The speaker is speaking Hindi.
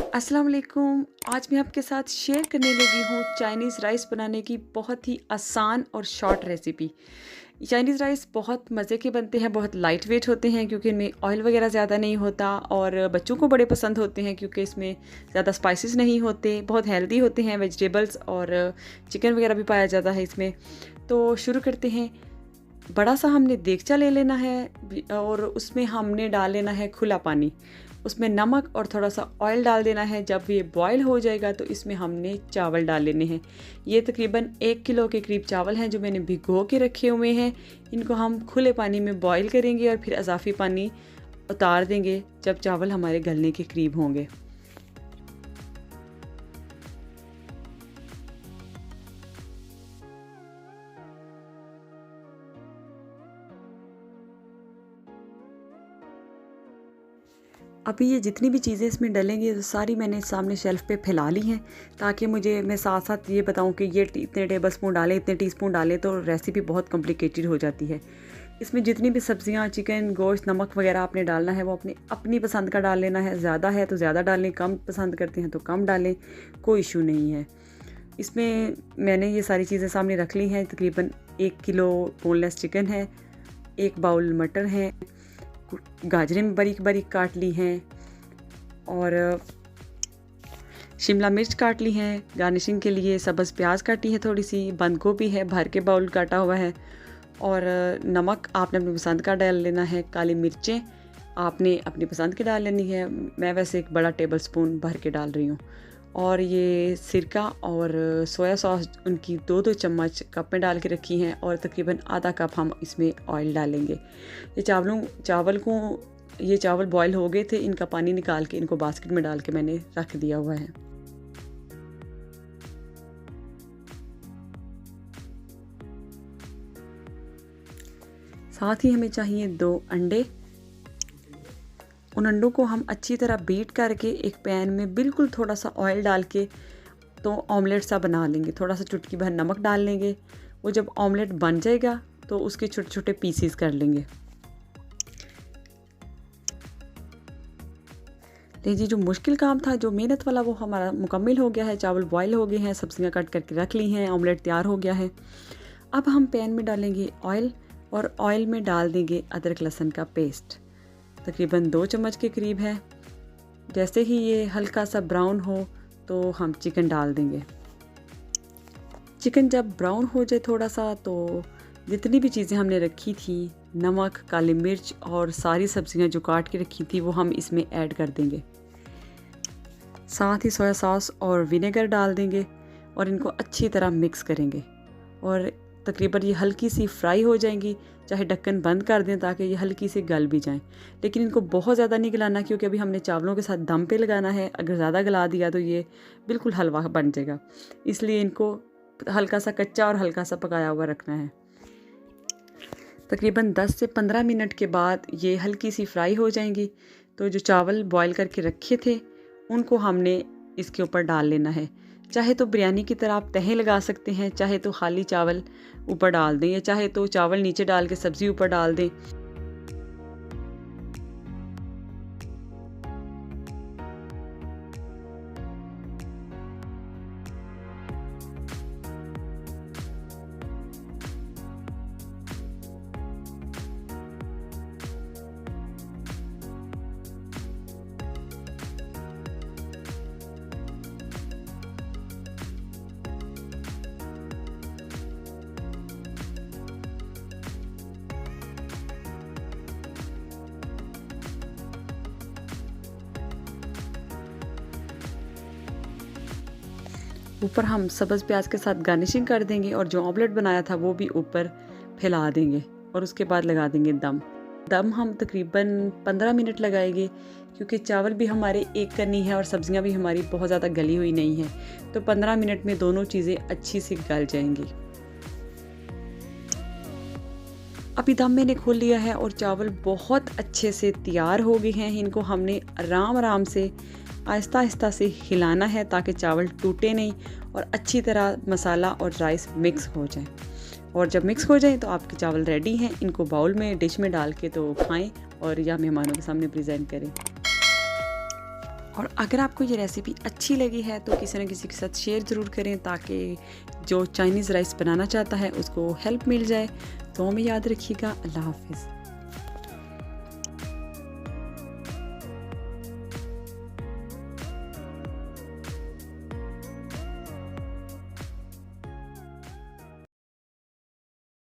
अस्सलाम वालेकुम। आज मैं आपके साथ शेयर करने लगी हूँ चाइनीज़ राइस बनाने की बहुत ही आसान और शॉर्ट रेसिपी। चाइनीज़ राइस बहुत मज़े के बनते हैं, बहुत लाइट वेट होते हैं क्योंकि इनमें ऑयल वगैरह ज़्यादा नहीं होता और बच्चों को बड़े पसंद होते हैं क्योंकि इसमें ज़्यादा स्पाइसेस नहीं होते, बहुत हेल्दी होते हैं, वेजिटेबल्स और चिकन वगैरह भी पाया जाता है इसमें। तो शुरू करते हैं। बड़ा सा हमने देगचा ले लेना है और उसमें हमने डाल लेना है खुला पानी। उसमें नमक और थोड़ा सा ऑयल डाल देना है। जब ये बॉयल हो जाएगा तो इसमें हमने चावल डाल लेने हैं। ये तकरीबन 1 किलो के करीब चावल हैं जो मैंने भिगो के रखे हुए हैं। इनको हम खुले पानी में बॉयल करेंगे और फिर अजाफ़ी पानी उतार देंगे जब चावल हमारे गलने के करीब होंगे। अभी ये जितनी भी चीज़ें इसमें डलेंगी तो सारी मैंने सामने शेल्फ़ पे फैला ली हैं ताकि मैं साथ साथ ये बताऊं कि ये इतने टेबल स्पून डालें, इतने टीस्पून डालें तो रेसिपी बहुत कॉम्प्लिकेटेड हो जाती है। इसमें जितनी भी सब्जियां, चिकन, गोश्त, नमक वगैरह आपने डालना है वो अपनी अपनी पसंद का डाल लेना है। ज़्यादा है तो ज़्यादा डालें, कम पसंद करते हैं तो कम डालें, कोई इशू नहीं है। इसमें मैंने ये सारी चीज़ें सामने रख ली हैं। तकरीबन 1 किलो बोनलेस चिकन है, 1 बाउल मटर है, गाजरें बारीक बारीक काट ली हैं और शिमला मिर्च काट ली हैं। गार्निशिंग के लिए सब्ज़ प्याज काटी है, थोड़ी सी बंद गोभी है, भर के बाउल काटा हुआ है और नमक आपने अपनी पसंद का डाल लेना है। काली मिर्चें आपने अपनी पसंद की डाल लेनी है। मैं वैसे एक बड़ा टेबल स्पून भर के डाल रही हूँ। और ये सिरका और सोया सॉस उनकी 2-2 चम्मच कप में डाल के रखी हैं और तकरीबन आधा कप हम इसमें ऑयल डालेंगे। ये चावल बॉयल हो गए थे, इनका पानी निकाल के इनको बास्केट में डाल के मैंने रख दिया हुआ है। साथ ही हमें चाहिए 2 अंडे। उन अंडों को हम अच्छी तरह बीट करके एक पैन में बिल्कुल थोड़ा सा ऑयल डाल के तो ऑमलेट सा बना लेंगे। थोड़ा सा चुटकी भर नमक डाल लेंगे। वो जब ऑमलेट बन जाएगा तो उसके छोटे छोटे पीसीस कर लेंगे। लीजिए, जो मुश्किल काम था, जो मेहनत वाला, वो हमारा मुकम्मल हो गया है। चावल बॉयल हो गए हैं, सब्जियां कट करके रख ली हैं, ऑमलेट तैयार हो गया है। अब हम पैन में डालेंगे ऑयल और ऑयल में डाल देंगे अदरक लहसुन का पेस्ट। तकरीबन 2 चम्मच के करीब है। जैसे ही ये हल्का सा ब्राउन हो तो हम चिकन डाल देंगे। चिकन जब ब्राउन हो जाए थोड़ा सा तो जितनी भी चीज़ें हमने रखी थी, नमक, काली मिर्च और सारी सब्जियां जो काट के रखी थी वो हम इसमें ऐड कर देंगे। साथ ही सोया सॉस और विनेगर डाल देंगे और इनको अच्छी तरह मिक्स करेंगे और तकरीबन ये हल्की सी फ्राई हो जाएंगी। चाहे ढक्कन बंद कर दें ताकि ये हल्की सी गल भी जाएं, लेकिन इनको बहुत ज़्यादा नहीं गलाना क्योंकि अभी हमने चावलों के साथ दम पे लगाना है। अगर ज़्यादा गला दिया तो ये बिल्कुल हलवा बन जाएगा, इसलिए इनको हल्का सा कच्चा और हल्का सा पकाया हुआ रखना है। तकरीबन 10 से 15 मिनट के बाद ये हल्की सी फ्राई हो जाएंगी। तो जो चावल बॉयल करके रखे थे उनको हमने इसके ऊपर डाल लेना है। चाहे तो बिरयानी की तरह आप तहें लगा सकते हैं, चाहे तो खाली चावल ऊपर डाल दें या चाहे तो चावल नीचे डाल के सब्ज़ी ऊपर डाल दें। ऊपर हम सब्ज़ प्याज के साथ गार्निशिंग कर देंगे और जो ऑमलेट बनाया था वो भी ऊपर फैला देंगे और उसके बाद लगा देंगे दम हम तकरीबन 15 मिनट लगाएंगे क्योंकि चावल भी हमारे एक करनी है और सब्जियां भी हमारी बहुत ज़्यादा गली हुई नहीं है। तो 15 मिनट में दोनों चीज़ें अच्छी से गल जाएंगी। अभी दम मैंने खोल लिया है और चावल बहुत अच्छे से तैयार हो गए हैं। इनको हमने आराम आराम से आहिस्ता आहिस्ता से हिलाना है ताकि चावल टूटे नहीं और अच्छी तरह मसाला और राइस मिक्स हो जाए। और जब मिक्स हो जाए तो आपके चावल रेडी हैं। इनको बाउल में, डिश में डाल के तो खाएं और या मेहमानों के सामने प्रेजेंट करें। और अगर आपको ये रेसिपी अच्छी लगी है तो किसी न किसी के साथ शेयर ज़रूर करें, ताकि जो चाइनीज़ राइस बनाना चाहता है उसको हेल्प मिल जाए। तो हमें याद रखिएगा। अल्लाह हाफ़िज़।